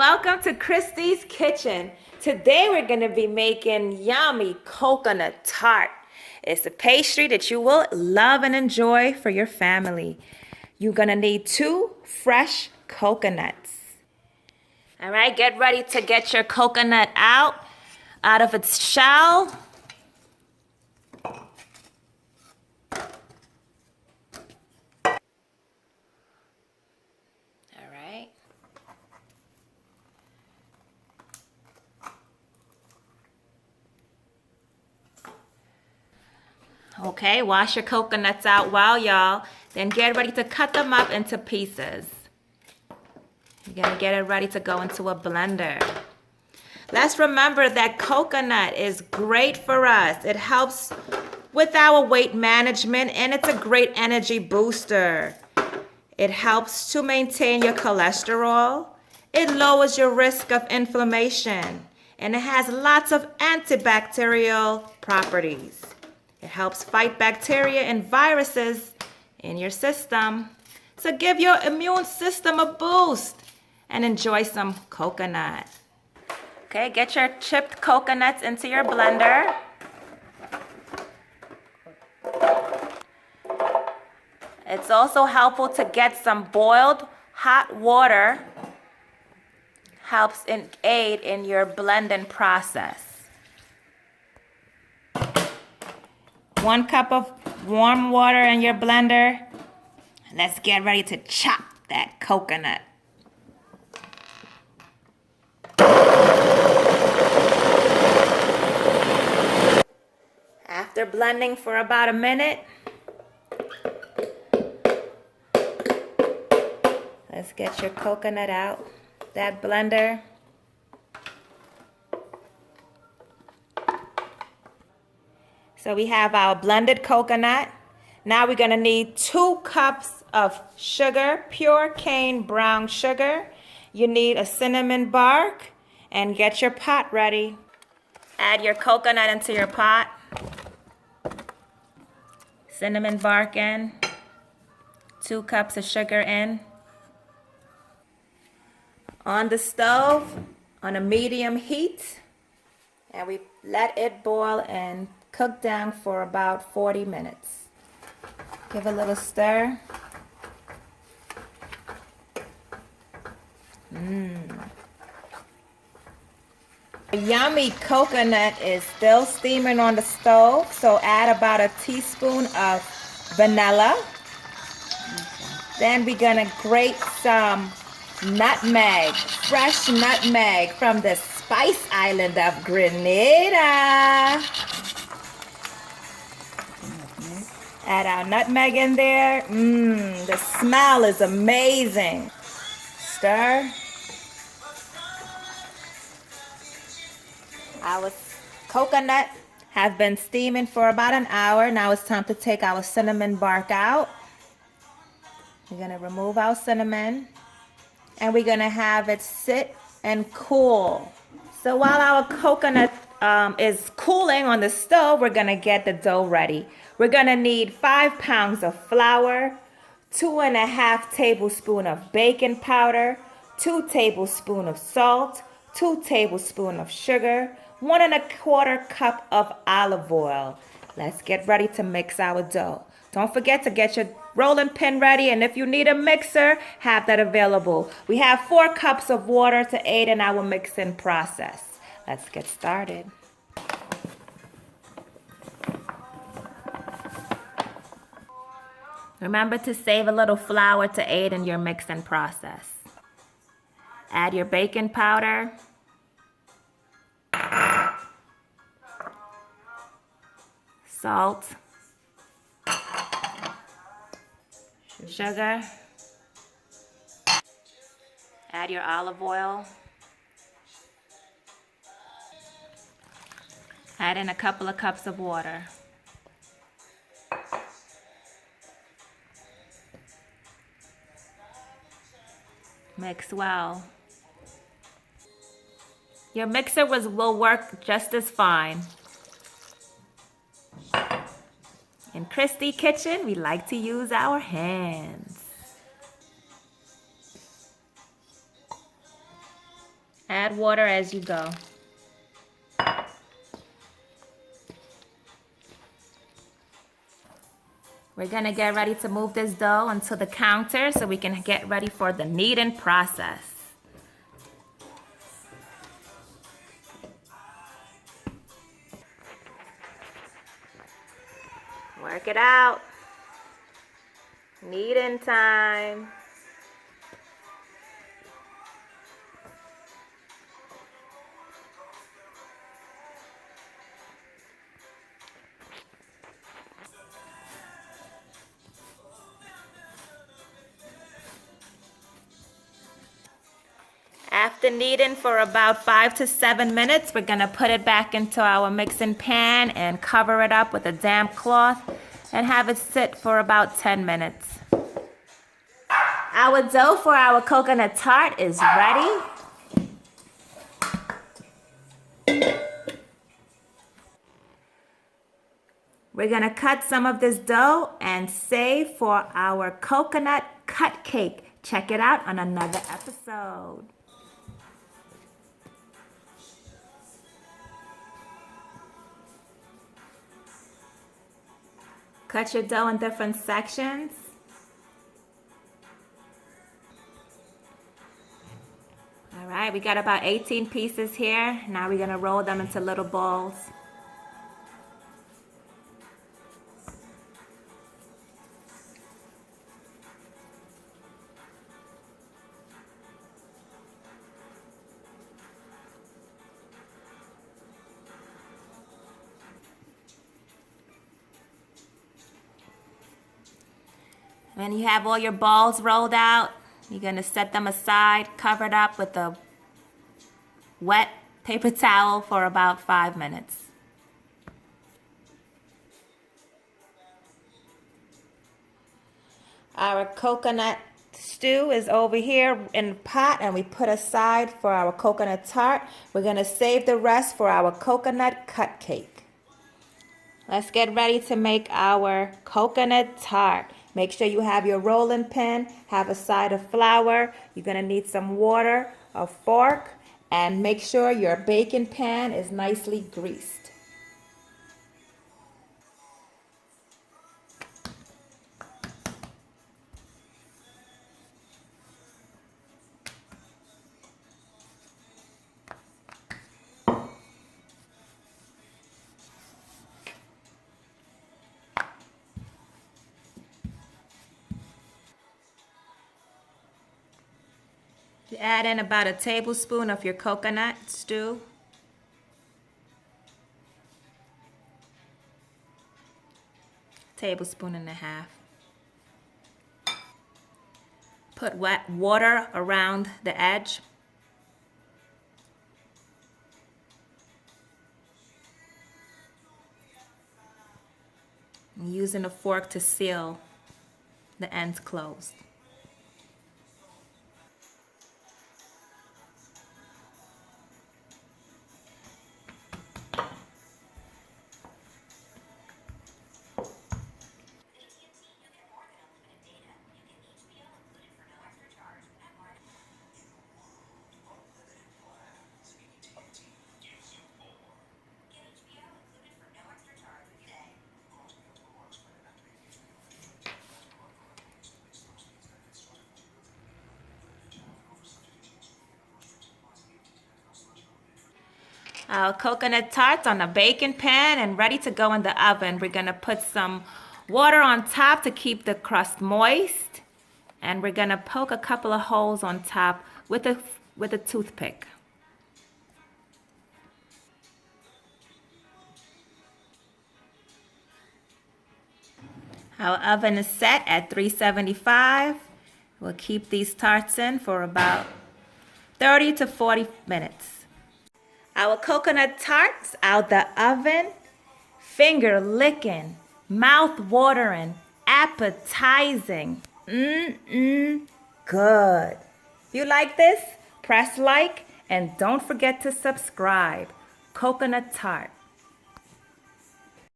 Welcome to Christi's Kitchen. Today we're going to be making yummy coconut tart. It's a pastry that you will love and enjoy for your family. You're going to need 2 fresh coconuts. All right, get ready to get your coconut out of its shell. All right. Okay, wash your coconuts out well, y'all. Then get ready to cut them up into pieces. You're gonna get it ready to go into a blender. Let's remember that coconut is great for us. It helps with our weight management and it's a great energy booster. It helps to maintain your cholesterol. It lowers your risk of inflammation and it has lots of antibacterial properties. It helps fight bacteria and viruses in your system. So give your immune system a boost and enjoy some coconut. Okay, get your chipped coconuts into your blender. It's also helpful to get some boiled hot water. Helps aid in your blending process. 1 cup of warm water in your blender. Let's get ready to chop that coconut. After blending for about a minute, let's get your coconut out that blender. So we have our blended coconut. Now we're gonna need 2 cups of sugar, pure cane brown sugar. You need a cinnamon bark and get your pot ready. Add your coconut into your pot. Cinnamon bark in. 2 cups of sugar in. On the stove, on a medium heat, and we let it boil and cook down for about 40 minutes. Give a little stir. The yummy coconut is still steaming on the stove, so add about a teaspoon of vanilla. Then we're gonna grate some nutmeg, fresh nutmeg from the spice island of Grenada. Add our nutmeg in there. The smell is amazing. Stir. Our coconut have been steaming for about an hour. Now it's time to take our cinnamon bark out. We're gonna remove our cinnamon and we're gonna have it sit and cool. So while our coconut is cooling on the stove, we're gonna get the dough ready. We're gonna need 5 pounds of flour, 2.5 tablespoons of baking powder, 2 tablespoons of salt, 2 tablespoons of sugar, 1.25 cup of olive oil. Let's get ready to mix our dough. Don't forget to get your rolling pin ready, and if you need a mixer, have that available. We have 4 cups of water to aid in our mixing process. Let's get started. Remember to save a little flour to aid in your mixing process. Add your baking powder. Salt. Sugar. Add your olive oil. Add in a couple of cups of water. Mix well. Your mixer will work just as fine. In Christi Kitchen, we like to use our hands. Add water as you go. We're gonna get ready to move this dough onto the counter so we can get ready for the kneading process. Work it out. Kneading time. After kneading for about 5 to 7 minutes, we're gonna put it back into our mixing pan and cover it up with a damp cloth and have it sit for about 10 minutes. Our dough for our coconut tart is ready. We're gonna cut some of this dough and save for our coconut cut cake. Check it out on another episode. Cut your dough in different sections. All right, we got about 18 pieces here. Now we're gonna roll them into little balls. When you have all your balls rolled out, you're gonna set them aside, covered up with a wet paper towel for about 5 minutes. Our coconut stew is over here in the pot and we put aside for our coconut tart. We're gonna save the rest for our coconut cut cake. Let's get ready to make our coconut tart. Make sure you have your rolling pin, have a side of flour. You're gonna need some water, a fork, and make sure your baking pan is nicely greased. You add in about a tablespoon of your coconut stew. Tablespoon and a half. Put wet water around the edge. And using a fork to seal the ends closed. Our coconut tarts on a baking pan and ready to go in the oven. We're gonna put some water on top to keep the crust moist. And we're gonna poke a couple of holes on top with a toothpick. Our oven is set at 375. We'll keep these tarts in for about 30 to 40 minutes. Our coconut tarts out the oven, finger licking, mouth watering, appetizing. Good. If you like this, press like and don't forget to subscribe. Coconut tart.